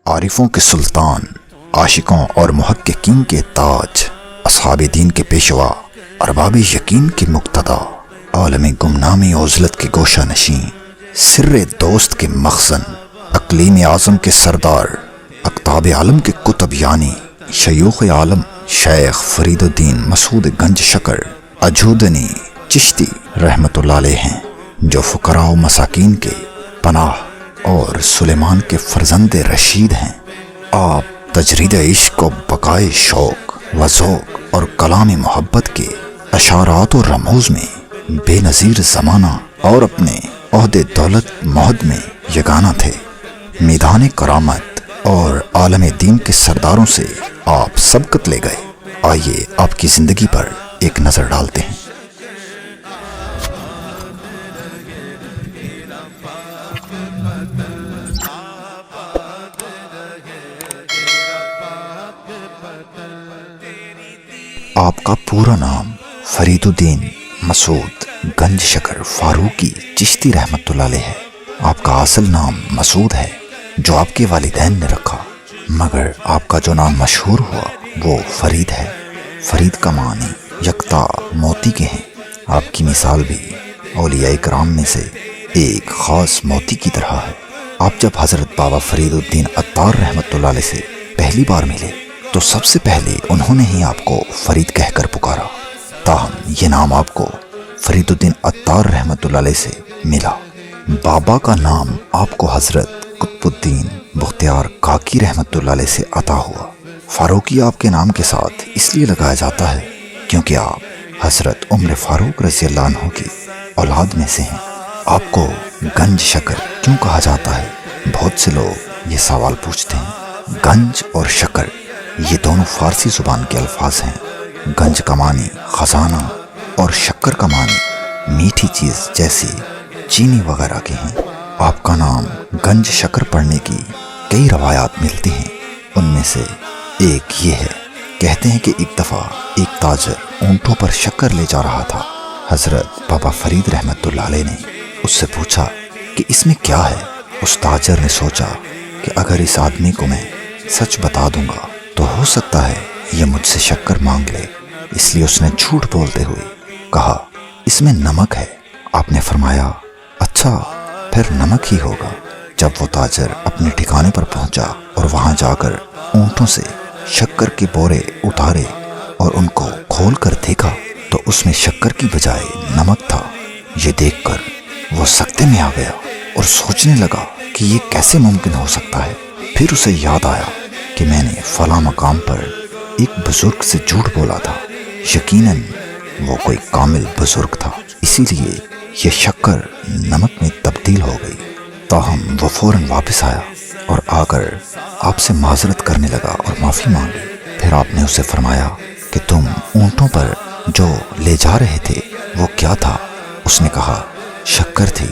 عارفوں کے سلطان، عاشقوں اور محققین کے تاج، اصحاب دین کے پیشوا، ارباب یقین کے مقتدا، عالم گمنامی عزلت کے گوشہ نشین، سر دوست کے مخزن، اقلیم اعظم کے سردار، اقطاب عالم کے کتب یعنی شیوخ عالم شیخ فرید الدین مسعود گنج شکر اجودنی چشتی رحمت اللہ علیہ ہیں، جو فقراء و مساکین کے پناہ اور سلیمان کے فرزند رشید ہیں۔ آپ تجرید عشق و بقائے شوق و ذوق اور کلام محبت کے اشارات و رموز میں بے نظیر زمانہ اور اپنے عہد دولت مہد میں یگانہ تھے۔ میدان کرامت اور عالم دین کے سرداروں سے آپ سبقت لے گئے۔ آئیے آپ کی زندگی پر ایک نظر ڈالتے ہیں۔ آپ کا پورا نام فرید الدین مسعود گنج شکر فاروقی چشتی رحمت اللہ علیہ ہے۔ آپ کا اصل نام مسعود ہے جو آپ کے والدین نے رکھا، مگر آپ کا جو نام مشہور ہوا وہ فرید ہے۔ فرید کا معنی یکتا موتی کے ہیں۔ آپ کی مثال بھی اولیاء کرام میں سے ایک خاص موتی کی طرح ہے۔ آپ جب حضرت بابا فرید الدین عطار رحمت اللہ علیہ سے پہلی بار ملے تو سب سے پہلے انہوں نے ہی آپ کو فرید کہہ کر پکارا، تاہم یہ نام آپ کو فرید الدین عطار رحمت اللہ علیہ سے ملا۔ بابا کا نام آپ کو حضرت قطب الدین بختیار کاکی رحمت اللہ علیہ سے عطا ہوا۔ فاروقی آپ کے نام کے ساتھ اس لیے لگایا جاتا ہے کیونکہ آپ حضرت عمر فاروق رضی اللہ عنہ کی اولاد میں سے ہیں۔ آپ کو گنج شکر کیوں کہا جاتا ہے؟ بہت سے لوگ یہ سوال پوچھتے ہیں۔ گنج اور شکر یہ دونوں فارسی زبان کے الفاظ ہیں۔ گنج کا معنی خزانہ اور شکر کا معنی میٹھی چیز جیسی چینی وغیرہ کے ہیں۔ آپ کا نام گنج شکر پڑھنے کی کئی روایات ملتی ہیں۔ ان میں سے ایک یہ ہے، کہتے ہیں کہ ایک دفعہ ایک تاجر اونٹوں پر شکر لے جا رہا تھا۔ حضرت بابا فرید رحمت اللہ علیہ نے اس سے پوچھا کہ اس میں کیا ہے؟ اس تاجر نے سوچا کہ اگر اس آدمی کو میں سچ بتا دوں گا تو ہو سکتا ہے یہ مجھ سے شکر مانگ لے، اس لیے اس نے جھوٹ بولتے ہوئے کہا اس میں نمک ہے۔ آپ نے فرمایا اچھا پھر نمک ہی ہوگا۔ جب وہ تاجر اپنے ٹھکانے پر پہنچا اور وہاں جا کر اونٹوں سے شکر کے بورے اتارے اور ان کو کھول کر دیکھا تو اس میں شکر کی بجائے نمک تھا۔ یہ دیکھ کر وہ سکتے میں آ گیا اور سوچنے لگا کہ یہ کیسے ممکن ہو سکتا ہے۔ پھر اسے یاد آیا کہ میں نے فلاں مقام پر ایک بزرگ سے جھوٹ بولا تھا، یقیناً وہ کوئی کامل بزرگ تھا، اسی لیے یہ شکر نمک میں تبدیل ہو گئی۔ تاہم وہ فوراً واپس آیا اور آ کر آپ سے معذرت کرنے لگا اور معافی مانگی۔ پھر آپ نے اسے فرمایا کہ تم اونٹوں پر جو لے جا رہے تھے وہ کیا تھا؟ اس نے کہا شکر تھی۔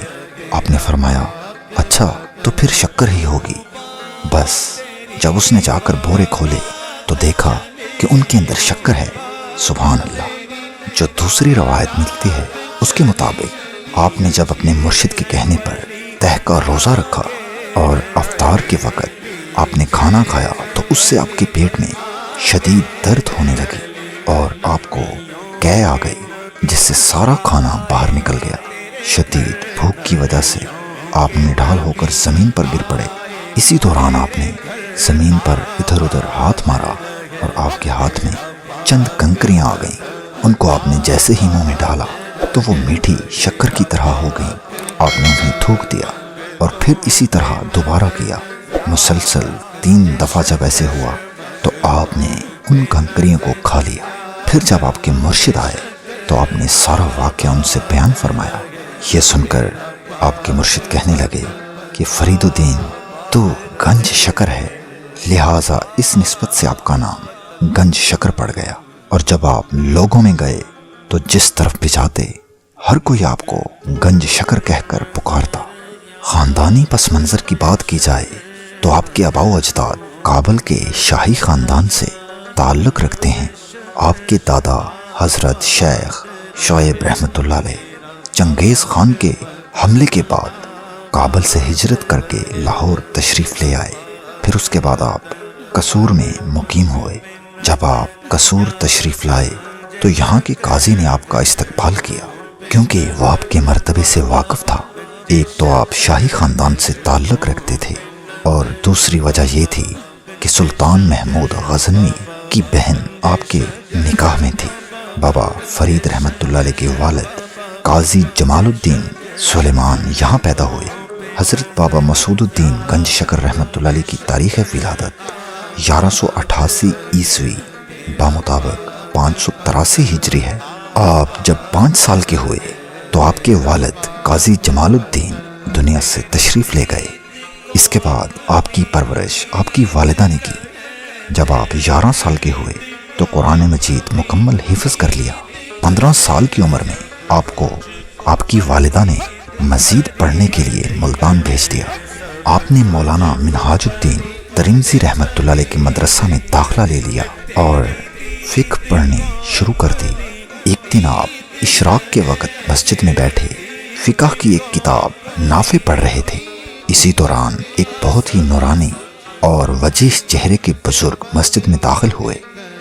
آپ نے فرمایا اچھا تو پھر شکر ہی ہوگی۔ بس جب اس نے جا کر بورے کھولے تو دیکھا کہ ان کے اندر شکر ہے۔ سبحان اللہ۔ جو دوسری روایت ملتی ہے اس کے مطابق آپ نے جب اپنے مرشد کے کہنے پر تہ کا روزہ رکھا اور افطار کے وقت آپ نے کھانا کھایا تو اس سے آپ کے پیٹ میں شدید درد ہونے لگی اور آپ کو قے آ گئی، جس سے سارا کھانا باہر نکل گیا۔ شدید بھوک کی وجہ سے آپ نڈھال ہو کر زمین پر گر پڑے۔ اسی دوران آپ نے زمین پر ادھر ادھر ہاتھ مارا اور آپ کے ہاتھ میں چند کنکریاں آ گئیں۔ ان کو آپ نے جیسے ہی منہ میں ڈالا تو وہ میٹھی شکر کی طرح ہو گئیں۔ آپ نے انہیں تھوک دیا اور پھر اسی طرح دوبارہ کیا۔ مسلسل 3 دفعہ جب ایسے ہوا تو آپ نے ان کنکریوں کو کھا لیا۔ پھر جب آپ کے مرشد آئے تو آپ نے سارا واقعہ ان سے بیان فرمایا۔ یہ سن کر آپ کے مرشد کہنے لگے کہ فرید الدین تو گنج شکر ہے، لہٰذا اس نسبت سے آپ کا نام گنج شکر پڑ گیا۔ اور جب آپ لوگوں میں گئے تو جس طرف بھی جاتے ہر کوئی آپ کو گنج شکر کہہ کر پکارتا۔ خاندانی پس منظر کی بات کی جائے تو آپ کے آباء و اجداد کابل کے شاہی خاندان سے تعلق رکھتے ہیں۔ آپ کے دادا حضرت شیخ شعیب رحمت اللہ علیہ چنگیز خان کے حملے کے بعد کابل سے ہجرت کر کے لاہور تشریف لے آئے۔ پھر اس کے بعد آپ قصور میں مقیم ہوئے۔ جب آپ قصور تشریف لائے تو یہاں کے قاضی نے آپ کا استقبال کیا، کیونکہ وہ آپ کے مرتبے سے واقف تھا۔ ایک تو آپ شاہی خاندان سے تعلق رکھتے تھے، اور دوسری وجہ یہ تھی کہ سلطان محمود غزنوی کی بہن آپ کے نکاح میں تھی۔ بابا فرید رحمت اللہ علیہ کے والد قاضی جمال الدین سلیمان یہاں پیدا ہوئے۔ حضرت بابا مسعود الدین گنج شکر رحمت اللہ علیہ کی تاریخ ولادت 1188 عیسوی بمطابق 583 ہجری ہے۔ آپ جب 5 سال کے ہوئے تو آپ کے والد قاضی جمال الدین دنیا سے تشریف لے گئے۔ اس کے بعد آپ کی پرورش آپ کی والدہ نے کی۔ جب آپ 11 سال کے ہوئے تو قرآن مجید مکمل حفظ کر لیا۔ 15 سال کی عمر میں آپ کو آپ کی والدہ نے مزید پڑھنے کے لیے ملتان بھیج دیا۔ آپ نے مولانا منہاج الدین ترمذی رحمت اللہ علیہ کے مدرسہ میں داخلہ لے لیا اور فقہ پڑھنی شروع کر دی۔ ایک دن آپ اشراق کے وقت مسجد میں بیٹھے فقہ کی ایک کتاب نافع پڑھ رہے تھے۔ اسی دوران ایک بہت ہی نورانی اور وجیح چہرے کے بزرگ مسجد میں داخل ہوئے۔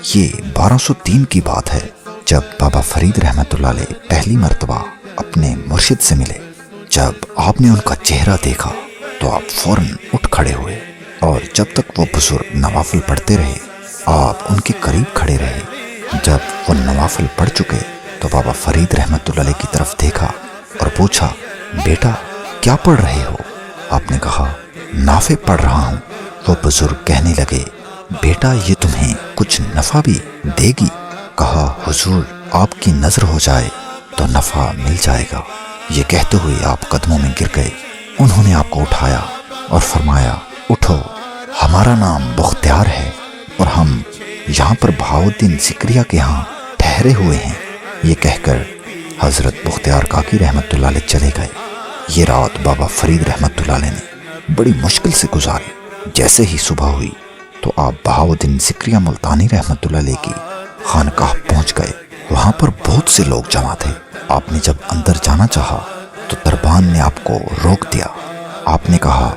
یہ 1203 کی بات ہے، جب بابا فرید رحمت اللہ علیہ پہلی مرتبہ اپنے مرشد سے ملے۔ جب آپ نے ان کا چہرہ دیکھا تو آپ فوراً اٹھ کھڑے ہوئے، اور جب تک وہ بزرگ نوافل پڑھتے رہے آپ ان کے قریب کھڑے رہے۔ جب وہ نوافل پڑھ چکے تو بابا فرید رحمت اللہ علیہ کی طرف دیکھا اور پوچھا، بیٹا کیا پڑھ رہے ہو؟ آپ نے کہا، نافع پڑھ رہا ہوں۔ وہ بزرگ کہنے لگے، بیٹا یہ تمہیں کچھ نفع بھی دے گی؟ کہا، حضور آپ کی نظر ہو جائے تو نفع مل جائے گا۔ یہ کہتے ہوئے آپ قدموں میں گر گئے۔ انہوں نے آپ کو اٹھایا اور فرمایا، اٹھو، ہمارا نام بختیار ہے اور ہم یہاں پر بہاؤالدین سکریہ کے ہاں ٹھہرے ہوئے ہیں۔ یہ کہہ کر حضرت بختیار کاکی رحمت اللہ علیہ چلے گئے۔ یہ رات بابا فرید رحمت اللہ علیہ نے بڑی مشکل سے گزاری۔ جیسے ہی صبح ہوئی تو آپ بہاؤالدین سکریہ ملتانی رحمت اللہ علیہ کی خانقاہ پہنچ گئے۔ وہاں پر بہت سے لوگ جمع تھے۔ آپ نے جب اندر جانا چاہا تو دربان نے آپ کو روک دیا۔ آپ نے کہا،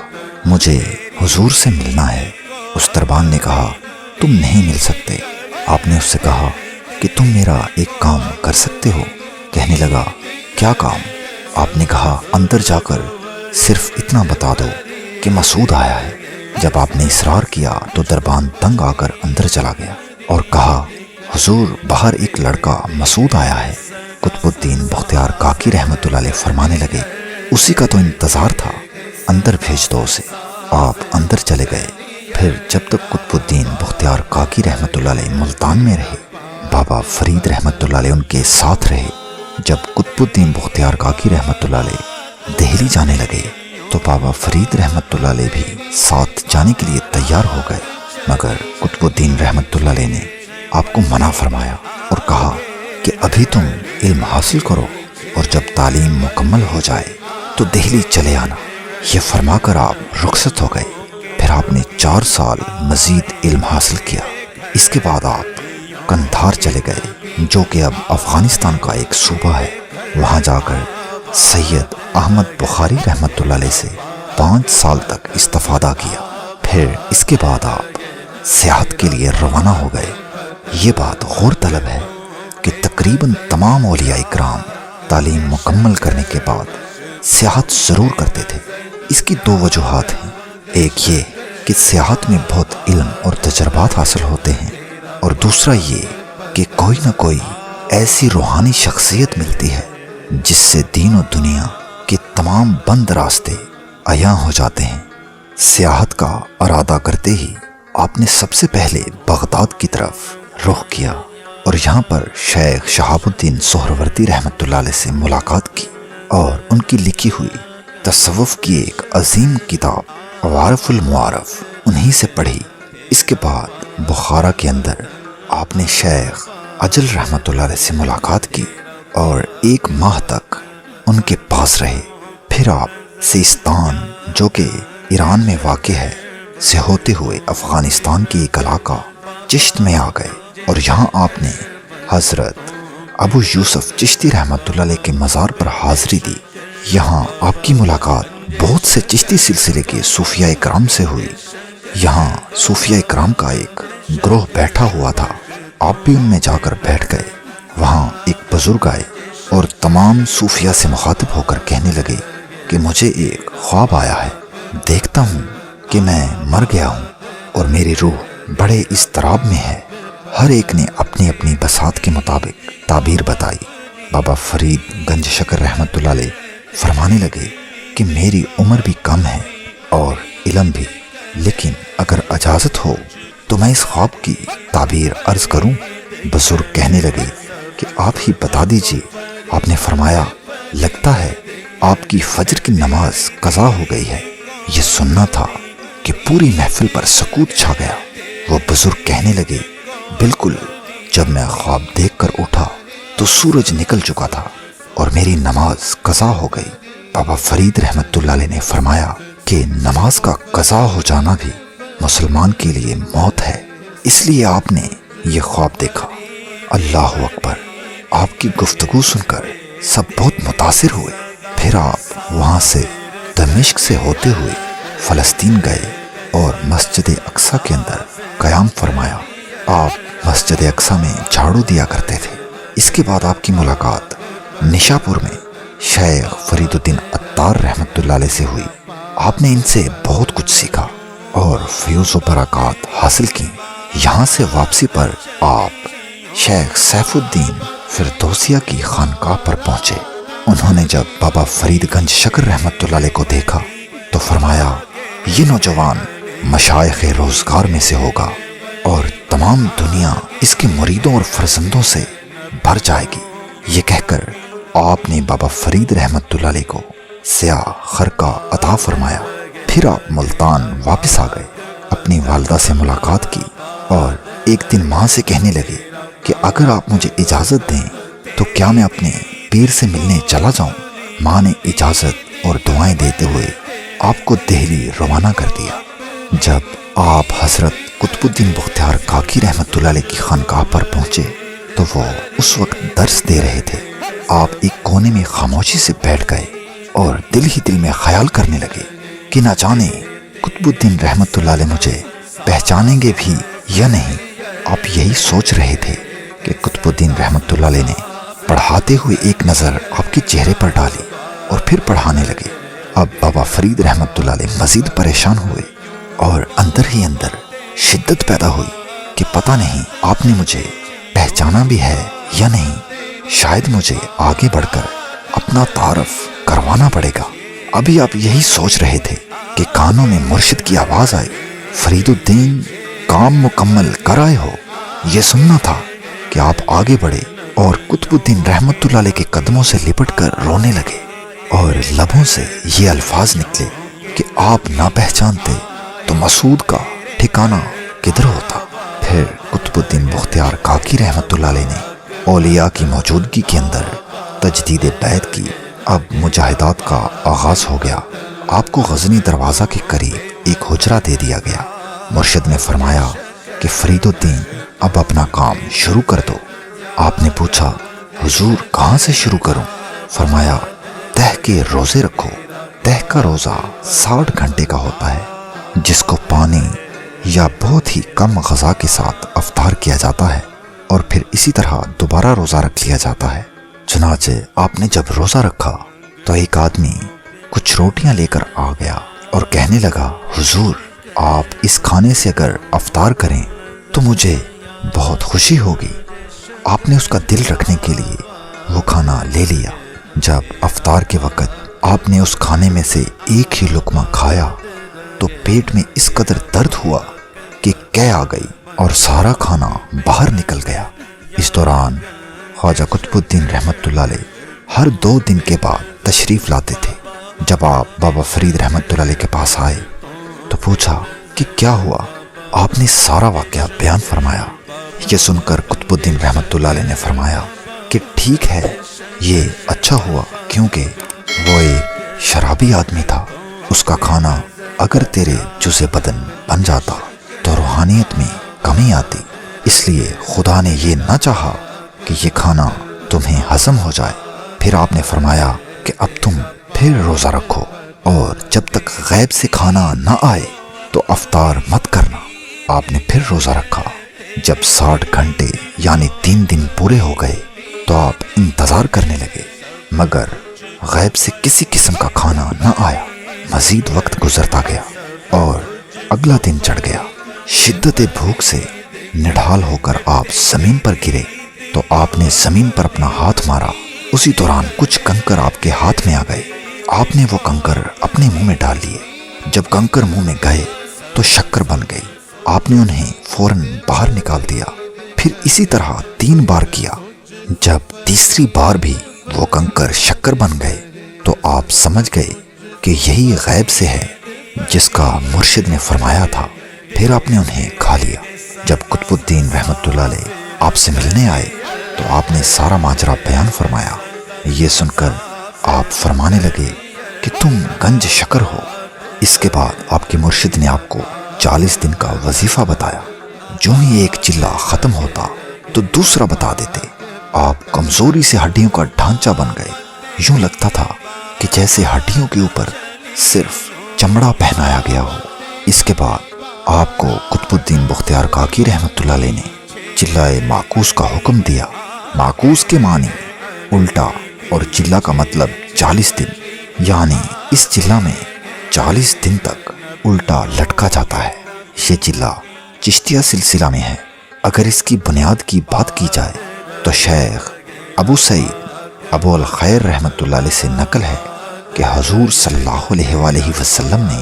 مجھے حضور سے ملنا ہے۔ اس دربان نے کہا، تم نہیں مل سکتے۔ آپ نے اس سے کہا کہ تم میرا ایک کام کر سکتے ہو؟ کہنے لگا، کیا کام؟ آپ نے کہا، اندر جا کر صرف اتنا بتا دو کہ مسعود آیا ہے۔ جب آپ نے اصرار کیا تو دربان تنگ آ کر اندر چلا گیا اور کہا، حضور باہر ایک لڑکا مسعود آیا ہے۔ قطب الدین بختیار کاکی رحمت اللہ علیہ فرمانے لگے، اسی کا تو انتظار تھا، اندر بھیج دو اسے۔ آپ اندر چلے گئے۔ پھر جب تک قطب الدین بختیار کاکی رحمت اللہ علیہ ملتان میں رہے، بابا فرید رحمت اللہ علیہ ان کے ساتھ رہے۔ جب قطب الدین بختیار کاکی رحمت اللہ علیہ دہلی جانے لگے تو بابا فرید رحمت اللہ علیہ بھی ساتھ جانے کے لیے تیار ہو گئے، مگر قطب الدین رحمت اللہ علیہ نے آپ کو منع فرمایا اور کہا کہ ابھی تم علم حاصل کرو اور جب تعلیم مکمل ہو جائے تو دہلی چلے آنا۔ یہ فرما کر آپ رخصت ہو گئے۔ پھر آپ نے 4 سال مزید علم حاصل کیا۔ اس کے بعد آپ قندھار چلے گئے، جو کہ اب افغانستان کا ایک صوبہ ہے۔ وہاں جا کر سید احمد بخاری رحمت اللہ علیہ سے 5 سال تک استفادہ کیا۔ پھر اس کے بعد آپ سیاحت کے لیے روانہ ہو گئے۔ یہ بات غور طلب ہے کہ تقریباً تمام اولیاء اکرام تعلیم مکمل کرنے کے بعد سیاحت ضرور کرتے تھے۔ اس کی 2 وجوہات ہیں۔ ایک یہ کہ سیاحت میں بہت علم اور تجربات حاصل ہوتے ہیں، اور دوسرا یہ کہ کوئی نہ کوئی ایسی روحانی شخصیت ملتی ہے جس سے دین و دنیا کے تمام بند راستے عیاں ہو جاتے ہیں۔ سیاحت کا ارادہ کرتے ہی آپ نے سب سے پہلے بغداد کی طرف رخ کیا اور یہاں پر شیخ شہاب الدین سہروردی رحمت اللہ علیہ سے ملاقات کی اور ان کی لکھی ہوئی تصوف کی ایک عظیم کتاب عوارف المعارف انہی سے پڑھی۔ اس کے بعد بخارا کے اندر آپ نے شیخ اجل رحمت اللہ علیہ سے ملاقات کی اور 1 ماہ تک ان کے پاس رہے۔ پھر آپ سیستان، جو کہ ایران میں واقع ہے، سے ہوتے ہوئے افغانستان کے ایک علاقہ چشت میں آ گئے اور یہاں آپ نے حضرت ابو یوسف چشتی رحمت اللہ علیہ کے مزار پر حاضری دی۔ یہاں آپ کی ملاقات بہت سے چشتی سلسلے کے صوفیاء کرام سے ہوئی۔ یہاں صوفیہ اکرام کا ایک گروہ بیٹھا ہوا تھا، آپ بھی ان میں جا کر بیٹھ گئے۔ وہاں ایک بزرگ آئے اور تمام صوفیہ سے مخاطب ہو کر کہنے لگے کہ مجھے ایک خواب آیا ہے، دیکھتا ہوں کہ میں مر گیا ہوں اور میری روح بڑے اضطراب میں ہے۔ ہر ایک نے اپنی اپنی بساط کے مطابق تعبیر بتائی۔ بابا فرید گنج شکر رحمت اللہ علیہ فرمانے لگے کہ میری عمر بھی کم ہے اور علم بھی، لیکن اگر اجازت ہو تو میں اس خواب کی تعبیر عرض کروں۔ بزرگ کہنے لگے کہ آپ ہی بتا دیجئے۔ آپ نے فرمایا لگتا ہے آپ کی فجر کی نماز قضا ہو گئی ہے۔ یہ سننا تھا کہ پوری محفل پر سکوت چھا گیا۔ وہ بزرگ کہنے لگے بالکل، جب میں خواب دیکھ کر اٹھا تو سورج نکل چکا تھا اور میری نماز قضا ہو گئی۔ بابا فرید رحمت اللہ علیہ نے فرمایا کہ نماز کا قضا ہو جانا بھی مسلمان کے لیے موت ہے، اس لیے آپ نے یہ خواب دیکھا۔ اللہ اکبر! آپ کی گفتگو سن کر سب بہت متاثر ہوئے۔ پھر آپ وہاں سے دمشق سے ہوتے ہوئے فلسطین گئے اور مسجد اقصی کے اندر قیام فرمایا۔ آپ مسجد اقصی میں جھاڑو دیا کرتے تھے۔ اس کے بعد آپ کی ملاقات نشاپور میں شیخ فرید الدین عطار رحمت اللہ علیہ سے ہوئی۔ آپ نے ان سے بہت کچھ سیکھا اور فیوز و برکات حاصل کی۔ یہاں سے واپسی پر آپ شیخ سیف الدین فردوسیہ کی خانقاہ پر پہنچے۔ انہوں نے جب بابا فرید گنج شکر رحمت اللہ علیہ کو دیکھا تو فرمایا یہ نوجوان مشائخ روزگار میں سے ہوگا اور تمام دنیا اس کے مریدوں اور فرزندوں سے بھر جائے گی۔ یہ کہہ کر آپ نے بابا فرید رحمت اللہ علیہ کو سیاہ خرقہ عطا فرمایا۔ پھر آپ ملتان واپس آ گئے، اپنی والدہ سے ملاقات کی اور ایک دن ماں سے کہنے لگے کہ اگر آپ مجھے اجازت دیں تو کیا میں اپنے پیر سے ملنے چلا جاؤں۔ ماں نے اجازت اور دعائیں دیتے ہوئے آپ کو دہلی روانہ کر دیا۔ جب آپ حضرت قطب الدین بختیار کاکی رحمت اللہ علیہ کی خانقاہ پر پہنچے تو وہ اس وقت درس دے رہے تھے۔ آپ ایک کونے میں خاموشی سے بیٹھ گئے اور دل ہی دل میں خیال کرنے لگے کہ نہ جانے قطب الدین رحمت اللہ علیہ مجھے پہچانیں گے بھی یا نہیں۔ آپ یہی سوچ رہے تھے کہ قطب الدین رحمت اللہ علیہ نے پڑھاتے ہوئے ایک نظر آپ کے چہرے پر ڈالی اور پھر پڑھانے لگے۔ اب بابا فرید رحمت اللہ علیہ مزید پریشان ہوئے اور اندر ہی اندر شدت پیدا ہوئی کہ پتہ نہیں آپ نے مجھے پہچانا بھی ہے یا نہیں، شاید مجھے آگے بڑھ کر اپنا تعارف کروانا پڑے گا۔ ابھی آپ یہی سوچ رہے تھے کہ کانوں میں مرشد کی آواز آئی، فرید الدین کام مکمل کر آئے ہو۔ یہ سننا تھا کہ آپ آگے بڑھے اور قطب الدین رحمت اللہ علیہ کے قدموں سے لپٹ کر رونے لگے اور لبوں سے یہ الفاظ نکلے کہ آپ نہ پہچانتے تو مسعود کا ٹھکانہ کدھر ہوتا۔ پھر قطب الدین بختیار کاکی رحمت اللہ علیہ نے اولیاء کی موجودگی کے اندر تجدید بیعت کی۔ اب مجاہدات کا آغاز ہو گیا۔ آپ کو غزنی دروازہ کے قریب ایک حجرہ دے دیا گیا۔ مرشد نے فرمایا کہ فرید الدین اب اپنا کام شروع کر دو۔ آپ نے پوچھا حضور کہاں سے شروع کروں؟ فرمایا تہ کے روزے رکھو۔ تہ کا روزہ 60 گھنٹے کا ہوتا ہے، جس کو پانی یا بہت ہی کم غذا کے ساتھ افطار کیا جاتا ہے اور پھر اسی طرح دوبارہ روزہ رکھ لیا جاتا ہے۔ چنانچہ آپ نے جب روزہ رکھا تو ایک آدمی کچھ روٹیاں لے کر آ گیا اور کہنے لگا حضور آپ اس کھانے سے اگر افطار کریں تو مجھے بہت خوشی ہوگی۔ آپ نے اس کا دل رکھنے کے لیے وہ کھانا لے لیا۔ جب افطار کے وقت آپ نے اس کھانے میں سے ایک ہی لقمہ کھایا تو پیٹ میں اس قدر درد ہوا کہ قے آ گئی اور سارا کھانا باہر نکل گیا۔ اس دوران خواجہ قطب الدین رحمت اللہ علیہ ہر 2 دن کے بعد تشریف لاتے تھے۔ جب آپ بابا فرید رحمت اللہ علیہ کے پاس آئے تو پوچھا کہ کیا ہوا؟ آپ نے سارا واقعہ بیان فرمایا۔ یہ سن کر قطب الدین رحمت اللہ علیہ نے فرمایا کہ ٹھیک ہے، یہ اچھا ہوا، کیونکہ وہ ایک شرابی آدمی تھا۔ اس کا کھانا اگر تیرے جزء بدن بن جاتا تو روحانیت میں کمی آتی، اس لیے خدا نے یہ نہ چاہا کہ یہ کھانا تمہیں ہضم ہو جائے۔ پھر آپ نے فرمایا کہ اب تم پھر روزہ رکھو اور جب تک غیب سے کھانا نہ آئے تو افطار مت کرنا۔ آپ نے پھر روزہ رکھا۔ جب 60 گھنٹے یعنی 3 دن پورے ہو گئے تو آپ انتظار کرنے لگے، مگر غیب سے کسی قسم کا کھانا نہ آیا۔ مزید وقت گزرتا گیا اور اگلا دن چڑھ گیا۔ شدت بھوک سے نڈھال ہو کر آپ زمین پر گرے تو آپ نے زمین پر اپنا ہاتھ مارا۔ اسی دوران کچھ کنکر آپ کے ہاتھ میں آ گئے۔ آپ نے وہ کنکر اپنے منہ میں ڈال لیے۔ جب کنکر منہ میں گئے تو شکر بن گئی۔ آپ نے انہیں فوراً باہر نکال دیا۔ پھر اسی طرح 3 بار کیا۔ جب تیسری بار بھی وہ کنکر شکر بن گئے تو آپ سمجھ گئے کہ یہی غیب سے ہے جس کا مرشد نے فرمایا تھا۔ پھر آپ نے انہیں کھا لیا۔ جب قطب الدین رحمت اللہ علیہ آپ سے ملنے آئے تو آپ نے سارا ماجرا بیان فرمایا۔ یہ سن کر آپ فرمانے لگے کہ تم گنج شکر ہو۔ اس کے بعد آپ کے مرشد نے آپ کو 40 دن کا وظیفہ بتایا۔ جو ہی ایک چلہ ختم ہوتا تو دوسرا بتا دیتے۔ آپ کمزوری سے ہڈیوں کا ڈھانچہ بن گئے۔ یوں لگتا تھا کہ جیسے ہڈیوں کے اوپر صرف چمڑا پہنایا گیا ہو۔ اس کے بعد آپ کو قطب الدین بختیار کاکی رحمت اللہ علیہ نے چلہ معکوس کا حکم دیا۔ معکوس کے معنی الٹا اور چلہ کا مطلب 40 دن، یعنی اس چلہ میں 40 دن تک الٹا لٹکا جاتا ہے۔ یہ چلہ چشتیہ سلسلہ میں ہے۔ اگر اس کی بنیاد کی بات کی جائے تو شیخ ابو سعید ابو الخیر رحمت اللہ علیہ سے نقل ہے کہ حضور صلی اللہ علیہ وآلہ وسلم نے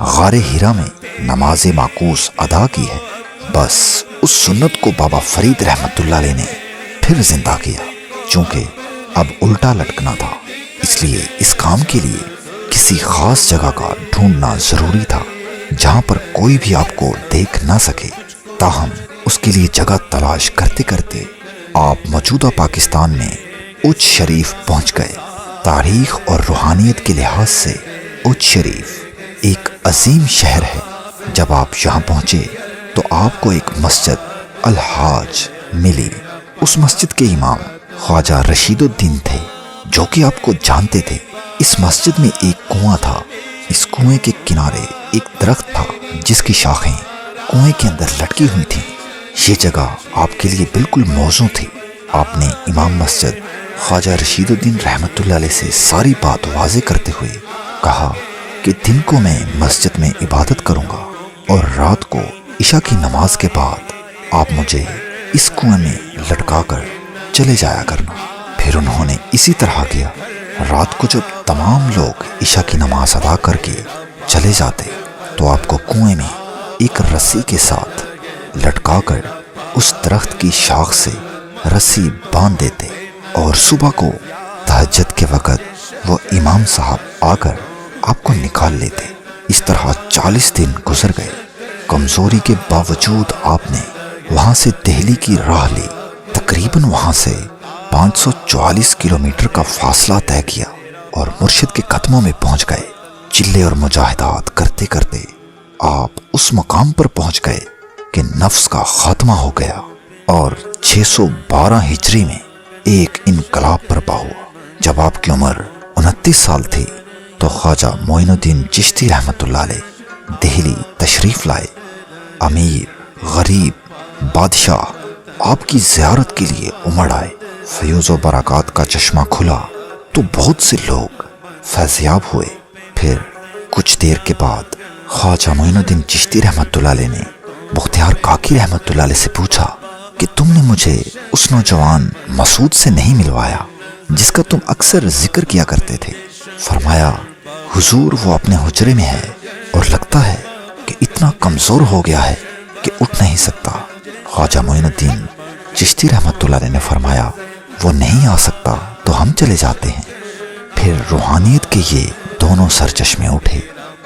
غار ہیرا میں نماز معکوس ادا کی ہے۔ بس اس سنت کو بابا فرید رحمت اللہ علیہ نے پھر زندہ کیا، چونکہ اب الٹا لٹکنا تھا، اس لیے اس کام کے لیے کسی خاص جگہ کا ڈھونڈنا ضروری تھا جہاں پر کوئی بھی آپ کو دیکھ نہ سکے۔ تاہم اس کے لیے جگہ تلاش کرتے کرتے آپ موجودہ پاکستان میں اچ شریف پہنچ گئے۔ تاریخ اور روحانیت کے لحاظ سے اچ شریف ایک عظیم شہر ہے۔ جب آپ یہاں پہنچے تو آپ کو ایک مسجد الحاج ملی۔ اس مسجد کے امام خواجہ رشید الدین تھے، جو کہ آپ کو جانتے تھے۔ اس مسجد میں ایک کنواں تھا۔ اس کنویں کے کنارے ایک درخت تھا جس کی شاخیں کنویں کے اندر لٹکی ہوئی تھیں۔ یہ جگہ آپ کے لیے بالکل موزوں تھی۔ آپ نے امام مسجد خواجہ رشید الدین رحمت اللہ علیہ سے ساری بات واضح کرتے ہوئے کہا کہ دن کو میں مسجد میں عبادت کروں گا اور رات کو عشاء کی نماز کے بعد آپ مجھے اس کنویں میں لٹکا کر چلے جایا کرنا۔ پھر انہوں نے اسی طرح کیا۔ رات کو جب تمام لوگ عشاء کی نماز ادا کر کے چلے جاتے تو آپ کو کنویں میں ایک رسی کے ساتھ لٹکا کر اس درخت کی شاخ سے رسی باندھ دیتے، اور صبح کو تہجد کے وقت وہ امام صاحب آ کر آپ کو نکال لیتے۔ اس طرح 40 دن گزر گئے۔ کمزوری کے باوجود آپ نے وہاں سے دہلی کی راہ لی۔ تقریباً وہاں سے 544 کلومیٹر کا فاصلہ طے کیا اور مرشد کے قدموں میں پہنچ گئے۔ چلے اور مجاہدات کرتے کرتے آپ اس مقام پر پہنچ گئے کہ نفس کا خاتمہ ہو گیا اور 612 ہجری میں ایک انقلاب برپا ہوا۔ جب آپ کی عمر 29 سال تھی تو خواجہ معین الدین چشتی رحمت اللہ علیہ دہلی تشریف لائے۔ امیر، غریب، بادشاہ آپ کی زیارت کے لیے امڑ آئے۔ فیوز و برکات کا چشمہ کھلا تو بہت سے لوگ فیضیاب ہوئے۔ پھر کچھ دیر کے بعد خواجہ معین الدین چشتی رحمت اللہ علیہ نے بختیار کاکی رحمت اللہ علیہ سے پوچھا کہ تم نے مجھے اس نوجوان مسعود سے نہیں ملوایا جس کا تم اکثر ذکر کیا کرتے تھے؟ فرمایا، حضور وہ اپنے حجرے میں ہے اور لگتا ہے کہ اتنا کمزور ہو گیا ہے کہ اٹھ نہیں سکتا۔ خواجہ معین الدین چشتی رحمت اللہ علیہ نے فرمایا، وہ نہیں آ سکتا تو ہم چلے جاتے ہیں۔ پھر روحانیت کے یہ دونوں سرچشمے اٹھے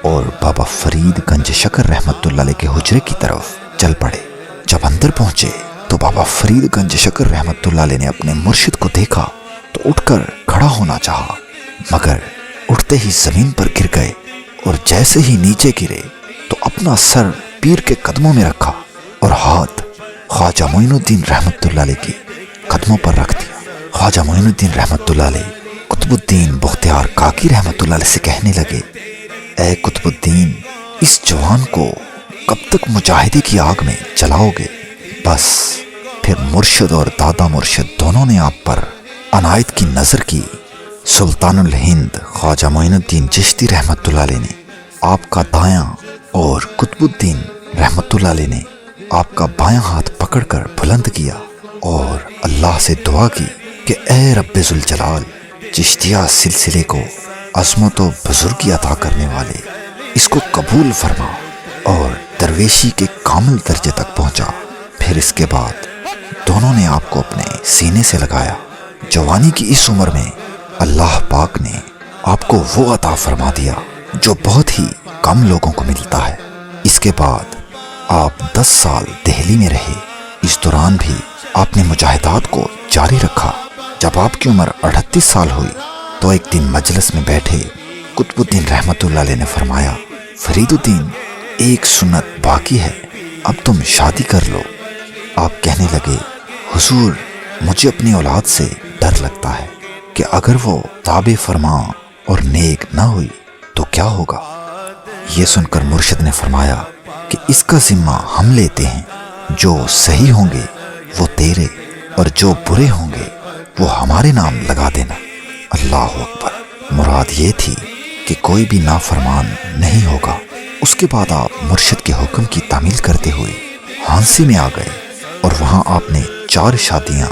اور بابا فرید گنج شکر رحمت اللہ علیہ کے حجرے کی طرف چل پڑے۔ جب اندر پہنچے تو بابا فرید گنج شکر رحمت اللہ علیہ نے اپنے مرشد کو دیکھا تو اٹھ کر کھڑا ہونا چاہا، مگر اٹھتے ہی زمین پر گر گئے اور جیسے ہی نیچے گرے تو اپنا سر پیر کے قدموں میں رکھا اور ہاتھ خواجہ معین الدین رحمت اللہ علیہ کے قدموں پر رکھ دیا۔ خواجہ معین الدین رحمت اللہ علیہ قطب الدین بختیار کاکی رحمت اللہ علیہ سے کہنے لگے، اے قطب الدین، اس جوان کو کب تک مجاہدے کی آگ میں جلاؤ گے؟ بس پھر مرشد اور دادا مرشد دونوں نے آپ پر عنایت کی نظر کی۔ سلطان الہند خواجہ معین الدین چشتی رحمت اللہ علیہ نے آپ کا دایاں اور قطب الدین رحمت اللہ علیہ نے آپ کا بایاں ہاتھ پکڑ کر بلند کیا اور اللہ سے دعا کی کہ اے رب ذوالجلال، چشتیہ سلسلے کو عظمت و بزرگی عطا کرنے والے، اس کو قبول فرما، اور درویشی کے کامل درجے تک پہنچا۔ پھر اس کے بعد دونوں نے آپ کو اپنے سینے سے لگایا۔ جوانی کی اس عمر میں اللہ پاک نے آپ کو وہ عطا فرما دیا جو بہت ہی کم لوگوں کو ملتا ہے۔ اس کے بعد آپ 10 سال دہلی میں رہے۔ اس دوران بھی آپ نے مجاہدات کو جاری رکھا۔ جب آپ کی عمر 38 سال ہوئی تو ایک دن مجلس میں بیٹھے قطب الدین رحمت اللہ علیہ نے فرمایا، فرید الدین، ایک سنت باقی ہے، اب تم شادی کر لو۔ آپ کہنے لگے، حضور، مجھے اپنی اولاد سے ڈر لگتا ہے کہ اگر وہ تابع فرما اور نیک نہ ہوئی تو کیا ہوگا؟ یہ سن کر مرشد نے فرمایا کہ اس کا ذمہ ہم لیتے ہیں، جو صحیح ہوں گے وہ تیرے اور جو برے ہوں گے وہ ہمارے نام لگا دینا۔ اللہ اکبر! مراد یہ تھی کہ کوئی بھی نافرمان نہیں ہوگا۔ اس کے بعد آپ مرشد کے حکم کی تعمیل کرتے ہوئے ہانسی میں آ گئے اور وہاں آپ نے 4 شادیاں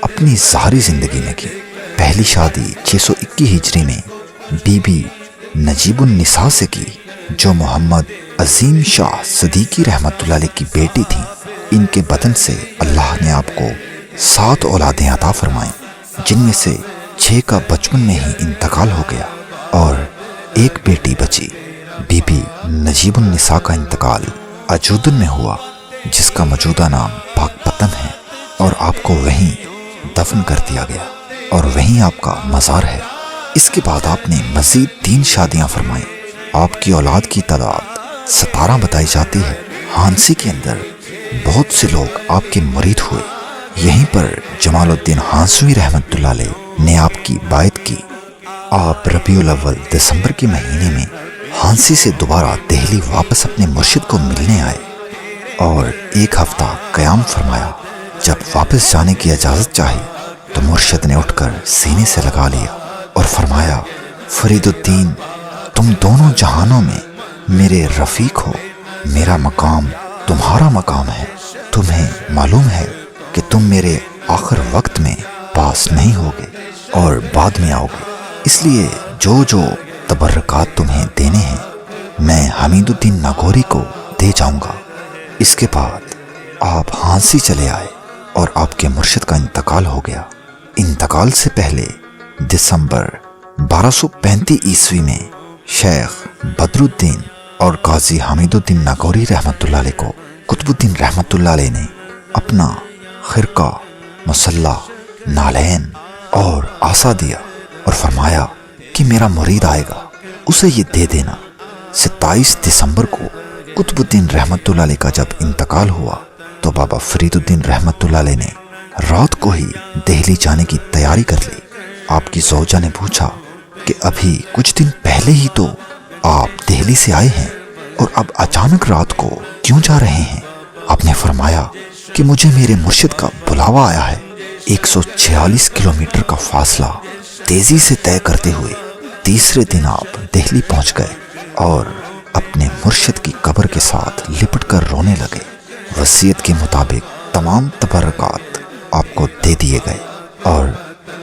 اپنی ظاہری زندگی میں کی۔ پہلی شادی 621 ہجری میں بی بی نجیب النساء سے کی، جو محمد عظیم شاہ صدیقی رحمت اللہ علیہ کی بیٹی تھیں۔ ان کے بدن سے اللہ نے آپ کو 7 اولادیں عطا فرمائیں، جن میں سے 6 کا بچپن میں ہی انتقال ہو گیا اور ایک بیٹی بچی۔ بی بی نجیب النساء کا انتقال اجودن میں ہوا، جس کا موجودہ نام پاک پتن ہے، اور آپ کو وہیں دفن کر دیا گیا اور وہیں آپ کا مزار ہے۔ اس کے بعد آپ نے مزید 3 شادیاں فرمائیں۔ آپ کی اولاد کی تعداد 17 بتائی جاتی ہے۔ ہانسی کے اندر بہت سے لوگ آپ کے مرید ہوئے۔ یہیں پر جمال الدین ہانسوی رحمت اللہ علیہ نے آپ کی بیعت کی۔ آپ ربیع الاول دسمبر کے مہینے میں ہانسی سے دوبارہ دہلی واپس اپنے مرشد کو ملنے آئے اور 1 ہفتہ قیام فرمایا۔ جب واپس جانے کی اجازت چاہی تو مرشد نے اٹھ کر سینے سے لگا لیا اور فرمایا، فرید الدین، تم دونوں جہانوں میں میرے رفیق ہو، میرا مقام تمہارا مقام ہے۔ تمہیں معلوم ہے کہ تم میرے آخر وقت میں پاس نہیں ہوگے اور بعد میں آؤ گے، اس لیے جو جو تبرکات تمہیں دینے ہیں میں حمید الدین ناگوری کو دے جاؤں گا۔ اس کے بعد آپ ہانسی چلے آئے اور آپ کے مرشد کا انتقال ہو گیا۔ انتقال سے پہلے دسمبر 1235 عیسوی میں شیخ بدر الدین اور قاضی حمید الدین ناگوری رحمت اللہ علیہ کو قطب الدین رحمت اللہ علیہ نے اپنا خرقہ، مسلح، نالین اور عصا دیا اور فرمایا کہ میرا مرید آئے گا، اسے یہ دے دینا۔ 27 دسمبر کو قطب الدین رحمت اللہ علیہ کا جب انتقال ہوا تو بابا فرید الدین رحمت اللہ علیہ نے رات کو ہی دہلی جانے کی تیاری کر لی۔ آپ کی زوجہ نے پوچھا کہ ابھی کچھ دن پہلے ہی تو آپ دہلی سے آئے ہیں اور اب اچانک رات کو کیوں جا رہے ہیں؟ آپ نے فرمایا کہ مجھے میرے مرشد کا بلاوا آیا ہے۔ 146 کلومیٹر کا فاصلہ تیزی سے طے کرتے ہوئے تیسرے دن آپ دہلی پہنچ گئے اور اپنے مرشد کی قبر کے ساتھ لپٹ کر رونے لگے۔ وصیت کے مطابق تمام تبرکات آپ کو دے دیے گئے اور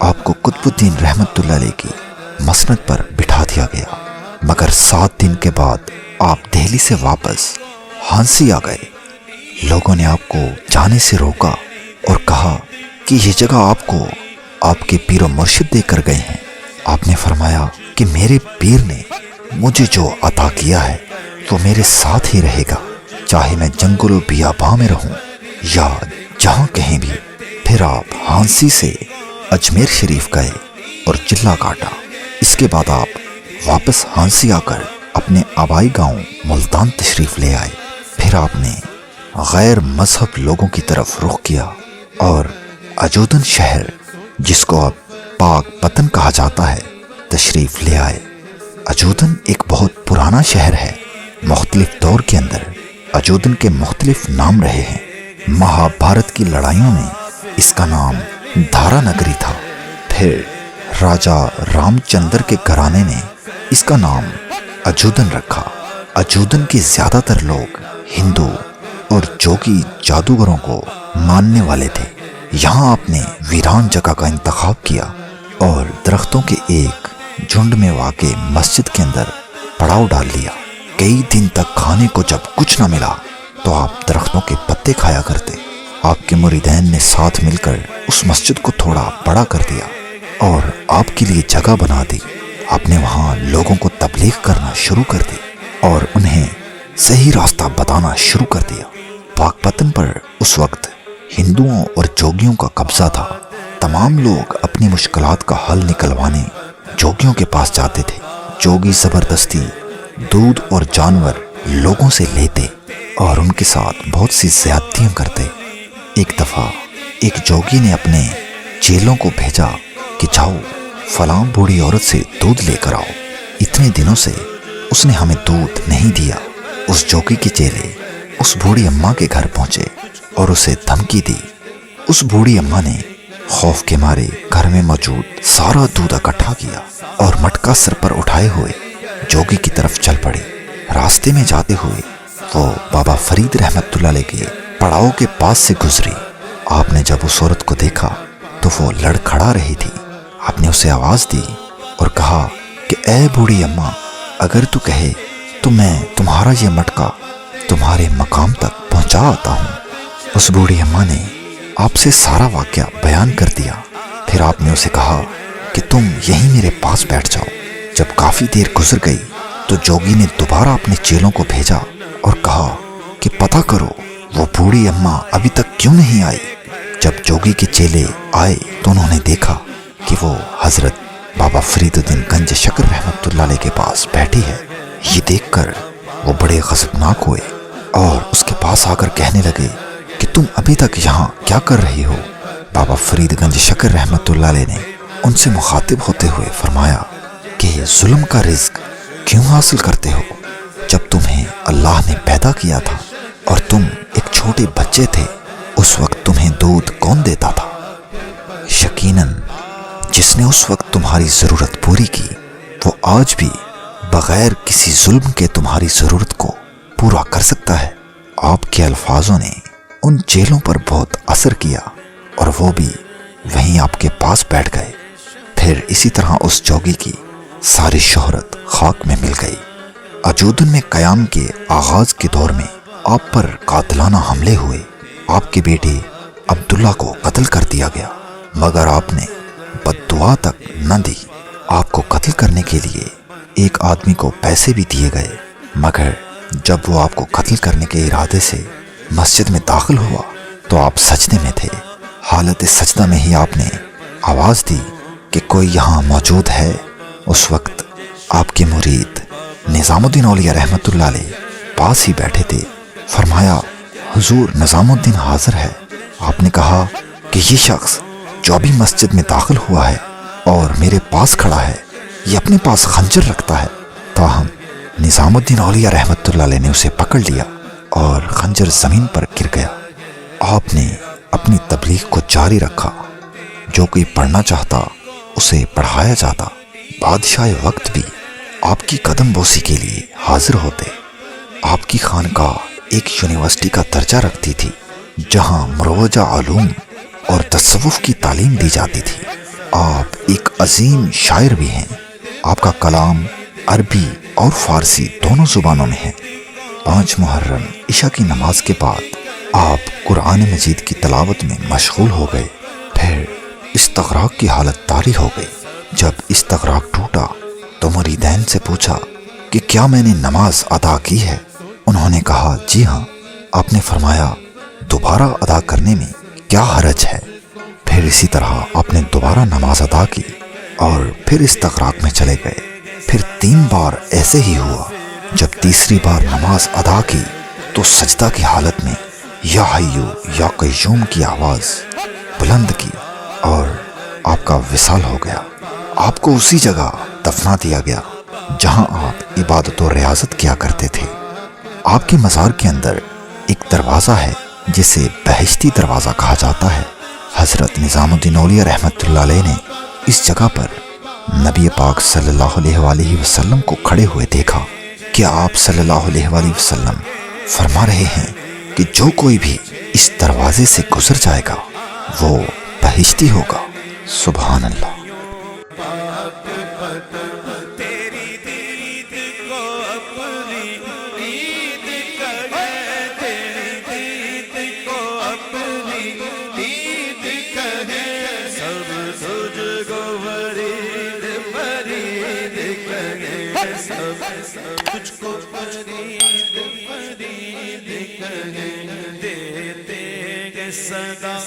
آپ کو قطب الدین رحمت اللہ علیہ کی مسند پر بٹھا دیا گیا، مگر 7 دن کے بعد آپ دہلی سے واپس ہانسی آ گئے۔ لوگوں نے آپ کو جانے سے روکا اور کہا کہ یہ جگہ آپ کو آپ کے پیر و مرشد دے کر گئے ہیں۔ آپ نے فرمایا کہ میرے پیر نے مجھے جو عطا کیا ہے وہ میرے ساتھ ہی رہے گا، چاہے میں جنگل و بیاباں میں رہوں یا جہاں کہیں بھی۔ پھر آپ ہانسی سے اجمیر شریف گئے اور چلہ کاٹا۔ اس کے بعد آپ واپس ہانسی آ کر اپنے آبائی گاؤں ملتان تشریف لے آئے۔ پھر آپ نے غیر مذہب لوگوں کی طرف رخ کیا اور اجودن شہر، جس کو اب پاک پتن کہا جاتا ہے، تشریف لے آئے۔ اجودن ایک بہت پرانا شہر ہے مختلف دور کے اندر اجودن کے مختلف نام رہے ہیں۔ مہابھارت کی لڑائیوں میں اس کا نام دھارا نگری تھا۔ پھر راجا رام چندر کے گھرانے نے اس کا نام اجودن رکھا۔ اجودن کے زیادہ تر لوگ ہندو اور جوگی جادوگروں کو ماننے والے تھے۔ یہاں آپ نے ویران جگہ کا انتخاب کیا اور درختوں کے ایک جھنڈ میں واقع مسجد کے اندر پڑاؤ ڈال لیا۔ کئی دن تک کھانے کو جب کچھ نہ ملا تو آپ درختوں کے پتے کھایا کرتے۔ آپ کے مریدین نے ساتھ مل کر اس مسجد کو تھوڑا بڑا کر دیا اور آپ کے لیے جگہ بنا دی۔ آپ نے وہاں لوگوں کو تبلیغ کرنا شروع کر دی اور انہیں صحیح راستہ بتانا شروع کر دیا۔ پاک پتن پر اس وقت ہندوؤں اور جوگیوں کا قبضہ تھا۔ تمام لوگ اپنی مشکلات کا حل نکلوانے جوگیوں کے پاس جاتے تھے۔ جوگی زبردستی دودھ اور جانور لوگوں سے لیتے اور ان کے ساتھ بہت سی زیادتیاں کرتے۔ ایک دفعہ ایک جوگی نے اپنے چیلوں کو بھیجا کہ جاؤ فلاں بوڑھی عورت سے دودھ لے کر آؤ، اتنے دنوں سے اس نے ہمیں دودھ نہیں دیا۔ اس جوگی کے چیلے اس بوڑھی اماں کے گھر پہنچے اور اسے دھمکی دی۔ اس بوڑھی اماں نے خوف کے مارے گھر میں موجود سارا دودھ اکٹھا کیا اور مٹکا سر پر اٹھائے ہوئے جوگی کی طرف چل پڑی۔ راستے میں جاتے ہوئے وہ بابا فرید رحمت اللہ علیہ کے پڑاؤ کے پاس سے گزری۔ آپ نے جب اس عورت کو دیکھا تو وہ لڑکھڑا رہی تھی۔ آپ نے اسے آواز دی اور کہا کہ اے بوڑھی اماں، اگر تو کہے تو میں تمہارا یہ مٹکا تمہارے مقام تک پہنچا آتا ہوں۔ اس بوڑھی اماں نے آپ سے سارا واقعہ بیان کر دیا۔ پھر آپ نے اسے کہا کہ تم یہیں میرے پاس بیٹھ جاؤ۔ جب کافی دیر گزر گئی تو جوگی نے دوبارہ اپنے چیلوں کو بھیجا اور کہا کہ پتہ کرو وہ بوڑھی اماں ابھی تک کیوں نہیں آئی۔ جب جوگی کے چیلے آئے تو انہوں نے دیکھا کہ وہ حضرت بابا فرید الدین گنج شکر رحمت اللہ علیہ کے پاس بیٹھی ہے۔ یہ دیکھ کر وہ بڑے غضبناک ہوئے اور اس کے پاس آ کر کہنے لگے کہ تم ابھی تک یہاں کیا کر رہی ہو؟ بابا فرید گنج شکر رحمت اللہ علیہ نے ان سے مخاطب ہوتے ہوئے فرمایا کہ ظلم کا رزق کیوں حاصل کرتے ہو؟ جب تمہیں اللہ نے پیدا کیا تھا اور تم ایک چھوٹے بچے تھے، اس وقت تمہیں دودھ کون دیتا تھا؟ یقیناً جس نے اس وقت تمہاری ضرورت پوری کی وہ آج بھی بغیر کسی ظلم کے تمہاری ضرورت کو پورا کر سکتا ہے۔ آپ کے الفاظوں نے ان چیلوں پر بہت اثر کیا اور وہ بھی وہیں آپ کے پاس بیٹھ گئے۔ پھر اسی طرح اس جوگی کی ساری شہرت خاک میں مل گئی۔ اجودن میں قیام کے آغاز کے دور میں آپ پر قاتلانہ حملے ہوئے۔ آپ کے بیٹے عبداللہ کو قتل کر دیا گیا، مگر آپ نے بد دعا تک نہ دی۔ آپ کو قتل کرنے کے لیے ایک آدمی کو پیسے بھی دیے گئے، مگر جب وہ آپ کو قتل کرنے کے ارادے سے مسجد میں داخل ہوا تو آپ سجدے میں تھے۔ حالت سجدہ میں ہی آپ نے آواز دی کہ کوئی یہاں موجود ہے۔ اس وقت آپ کے مرید نظام الدین اولیاء رحمت اللہ علیہ پاس ہی بیٹھے تھے۔ فرمایا حضور نظام الدین حاضر ہے۔ آپ نے کہا کہ یہ شخص جو ابھی مسجد میں داخل ہوا ہے اور میرے پاس کھڑا ہے یہ اپنے پاس خنجر رکھتا ہے۔ تاہم نظام الدین اولیاء رحمت اللہ علیہ نے اسے پکڑ لیا اور خنجر زمین پر گر گیا۔ آپ نے اپنی تبلیغ کو جاری رکھا۔ جو کوئی پڑھنا چاہتا اسے پڑھایا جاتا۔ بادشاہ وقت بھی آپ کی قدم بوسی کے لیے حاضر ہوتے۔ آپ کی خانقاہ ایک یونیورسٹی کا درجہ رکھتی تھی جہاں مروجہ علوم اور تصوف کی تعلیم دی جاتی تھی۔ آپ ایک عظیم شاعر بھی ہیں۔ آپ کا کلام عربی اور فارسی دونوں زبانوں میں ہے۔ 5 محرم عشاء کی نماز کے بعد آپ قرآن مجید کی تلاوت میں مشغول ہو گئے۔ پھر استغراق کی حالت طاری ہو گئی۔ جب استغراق ٹوٹا تو مریدین سے پوچھا کہ کیا میں نے نماز ادا کی ہے؟ انہوں نے کہا جی ہاں۔ آپ نے فرمایا دوبارہ ادا کرنے میں کیا حرج ہے؟ پھر اسی طرح آپ نے دوبارہ نماز ادا کی اور پھر استغراق میں چلے گئے۔ پھر 3 بار ایسے ہی ہوا۔ جب تیسری بار نماز ادا کی تو سجدہ کی حالت میں یا حیو یا قیوم کی آواز بلند کی اور آپ کا وصال ہو گیا۔ آپ کو اسی جگہ دفنا دیا گیا جہاں آپ عبادت و ریاضت کیا کرتے تھے۔ آپ کے مزار کے اندر ایک دروازہ ہے جسے بہشتی دروازہ کہا جاتا ہے۔ حضرت نظام الدین اولیاء رحمۃ اللہ علیہ نے اس جگہ پر نبی پاک صلی اللہ علیہ وآلہ وسلم کو کھڑے ہوئے دیکھا کہ آپ صلی اللہ علیہ وآلہ وسلم فرما رہے ہیں کہ جو کوئی بھی اس دروازے سے گزر جائے گا وہ بہشتی ہوگا۔ سبحان اللہ۔ تجھ کو فرید فرید کہیں، دیتے گے صدا۔